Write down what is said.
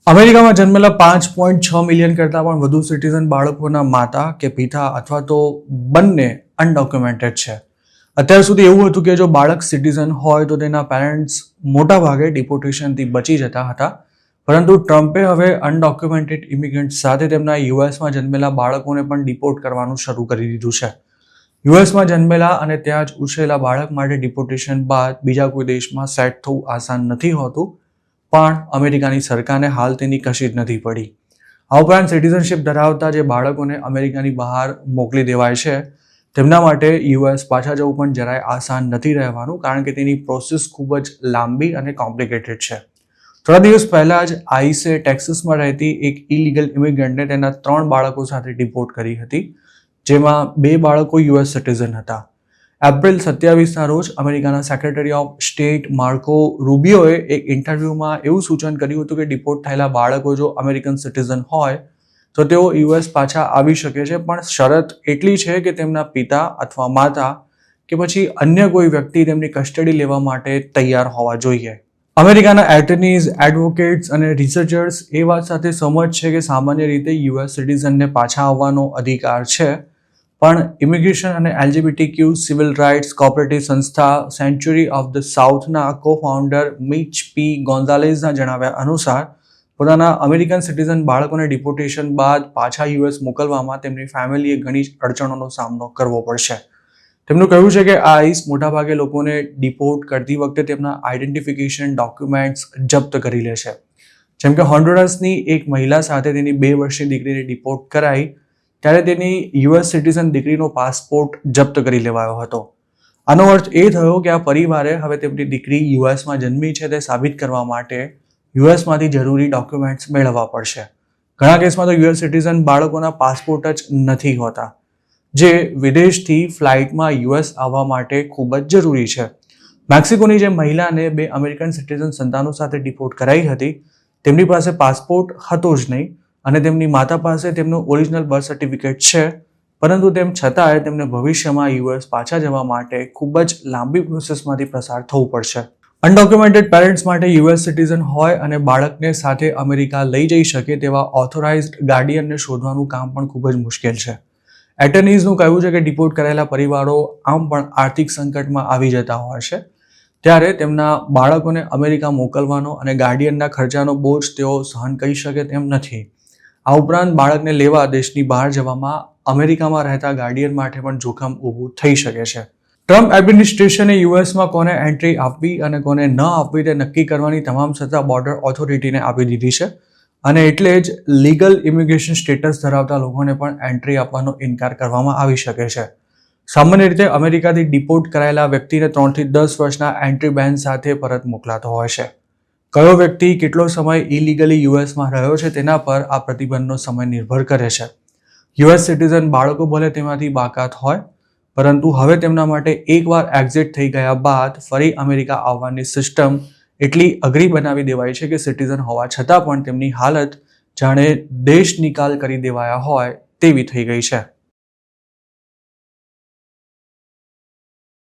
અમેરિકામાં જન્મેલા 5.6 મિલિયન કરતાં પણ વધુ સિટીઝન બાળકોના માતા કે પિતા અથવા તો બંને અનડોક્યુમેન્ટેડ છે. અત્યાર સુધી એવું હતું કે જો બાળક સિટીઝન હોય તો તેના પેરેન્ટ્સ મોટા ભાગે ડિપોર્ટેશનથી બચી જતા હતા, પરંતુ ટ્રમ્પે હવે અનડોક્યુમેન્ટેડ ઇમિગ્રન્ટ સાથે તેમના યુએસમાં જન્મેલા બાળકોને પણ ડિપોર્ટ કરવાનું શરૂ કરી દીધું છે. યુએસમાં જન્મેલા અને ત્યાં જ ઉછરેલા બાળક માટે ડિપોર્ટેશન બાદ બીજા કોઈ દેશમાં સેટ થવું આસાન નથી હોતું, પણ અમેરિકાની સરકારને હાલ તેની કશી જ નથી પડી. આ ઉપરાંત સિટીઝનશિપ ધરાવતા જે બાળકોને અમેરિકાની બહાર મોકલી દેવાય છે તેમના માટે યુએસ પાછા જવું પણ જરાય આસાન નથી રહેવાનું, કારણ કે તેની પ્રોસેસ ખૂબ જ લાંબી અને કોમ્પ્લિકેટેડ છે. થોડા દિવસ પહેલા જ આઈસે ટેક્સાસમાં રહેતી એક ઇલીગલ ઇમિગ્રન્ટને તેના 3 બાળકો સાથે ડિપોર્ટ કરી હતી, જેમાં 2 બાળકો યુએસ સિટીઝન હતા. એપ્રિલ 27ના રોજ અમેરિકાના સેક્રેટરી ઓફ સ્ટેટ માર્કો રૂબિયોએ એક ઇન્ટરવ્યૂમાં એવું સૂચન કર્યું હતું કે ડિપોર્ટ થયેલા બાળકો જો અમેરિકન સિટીઝન હોય તો તેઓ યુએસ પાછા આવી શકે છે, પણ શરત એટલી છે કે તેમના પિતા અથવા માતા કે પછી અન્ય કોઈ વ્યક્તિ તેમની કસ્ટડી લેવા માટે તૈયાર હોવા જોઈએ. અમેરિકાના એટર્નીઝ, એડવોકેટ્સ અને રિસર્ચર્સ એ વાત સાથે સહમત છે કે સામાન્ય રીતે યુએસ સિટીઝનને પાછા આવવાનો અધિકાર છે, પણ ઇમિગ્રેશન અને એલજીબીટીક્યુ સિવિલ રાઇટ્સ કોઓપરેટિવ સંસ્થા સેન્ચ્યુરી ઓફ ધ સાઉથના કો ફાઉન્ડર મિચ પી ગોન્ઝાલેઝના જણાવ્યા અનુસાર પોતાના અમેરિકન સિટીઝન બાળકોને ડિપોર્ટેશન બાદ પાછા યુએસ મોકલવામાં તેમની ફેમિલીએ ઘણી અડચણોનો સામનો કરવો પડશે. તેમનું કહેવું છે કે આઈસ મોટાભાગે લોકોને ડિપોર્ટ કરતી વખતે તેમના આઈડેન્ટિફિકેશન ડોક્યુમેન્ટ્સ જપ્ત કરી લે છે. જેમ કે હોન્ડુરાસની એક મહિલા સાથે તેની 2 વર્ષની દીકરીને ડિપોર્ટ કરાઈ ત્યારે તેની યુએસ સિટીઝન દીકરીનો પાસપોર્ટ જપ્ત કરી લેવાયો હતો. આનો અર્થ એ થયો કે આ પરિવારે હવે તેમની દીકરી યુએસમાં જન્મી છે તે સાબિત કરવા માટે યુએસમાંથી જરૂરી ડોક્યુમેન્ટ્સ મેળવવા પડશે. ઘણા કેસમાં તો યુએસ સિટીઝન બાળકોના પાસપોર્ટ જ નથી હોતા, જે વિદેશથી ફ્લાઇટમાં યુએસ આવવા માટે ખૂબ જ જરૂરી છે. મેક્સિકોની જે મહિલાને 2 અમેરિકન સિટીઝન સંતાનો સાથે ડિપોર્ટ કરાઈ હતી, તેમની પાસે પાસપોર્ટ હતો જ નહીં અને તેમની માતા પાસે તેમનું ઓરિજિનલ બર્થ સર્ટિફિકેટ છે, પરંતુ તેમ છતાંય તેમને ભવિષ્યમાં યુએસ પાછા જવા માટે ખૂબ જ લાંબી પ્રોસેસમાંથી પસાર થવું પડશે. અનડોક્યુમેન્ટેડ પેરેન્ટ્સ માટે યુએસ સિટીઝન હોય અને બાળકને સાથે અમેરિકા લઈ જઈ શકે તેવા ઓથોરાઇઝ્ડ ગાર્ડિયનને શોધવાનું કામ પણ ખૂબ જ મુશ્કેલ છે. એટર્નીઝનું કહેવું છે કે ડિપોર્ટ કરાયેલા પરિવારો આમ પણ આર્થિક સંકટમાં આવી જતા હોય છે, ત્યારે તેમના બાળકોને અમેરિકા મોકલવાનો અને ગાર્ડિયનના ખર્ચાનો બોજ તેઓ સહન કરી શકે તેમ નથી. આ ઉપરાંત બાળકને લેવા દેશની બહાર જવામાં અમેરિકામાં રહેતા ગાર્ડિયન માટે પણ જોખમ ઊભું થઈ શકે છે. ટ્રમ્પ એડમિનિસ્ટ્રેશને યુએસમાં કોને એન્ટ્રી આપવી અને કોને ન આપવી તે નક્કી કરવાની તમામ સત્તા બોર્ડર ઓથોરિટીને આપી દીધી છે, અને એટલે જ લીગલ ઇમિગ્રેશન સ્ટેટસ ધરાવતા લોકોને પણ એન્ટ્રી આપવાનો ઇનકાર કરવામાં આવી શકે છે. સામાન્ય રીતે અમેરિકાથી ડિપોર્ટ કરાયેલા વ્યક્તિને 3 થી 10 વર્ષના એન્ટ્રી બેન સાથે પરત મોકલાતો હોય છે. કયો વ્યક્તિ કેટલો સમય ઇલીગલી યુએસમાં રહ્યો છે તેના પર આ પ્રતિબંધનો સમય નિર્ભર કરે છે. યુએસ સિટીઝન બાળકો ભલે તેમાંથી બાકાત હોય, પરંતુ હવે તેમના માટે એકવાર એક્ઝિટ થઈ ગયા બાદ ફરી અમેરિકા આવવાની સિસ્ટમ એટલી અઘરી બનાવી દેવાઈ છે કે સિટીઝન હોવા છતાં પણ તેમની હાલત જાણે દેશ નિકાલ કરી દેવાયા હોય તેવી થઈ ગઈ છે.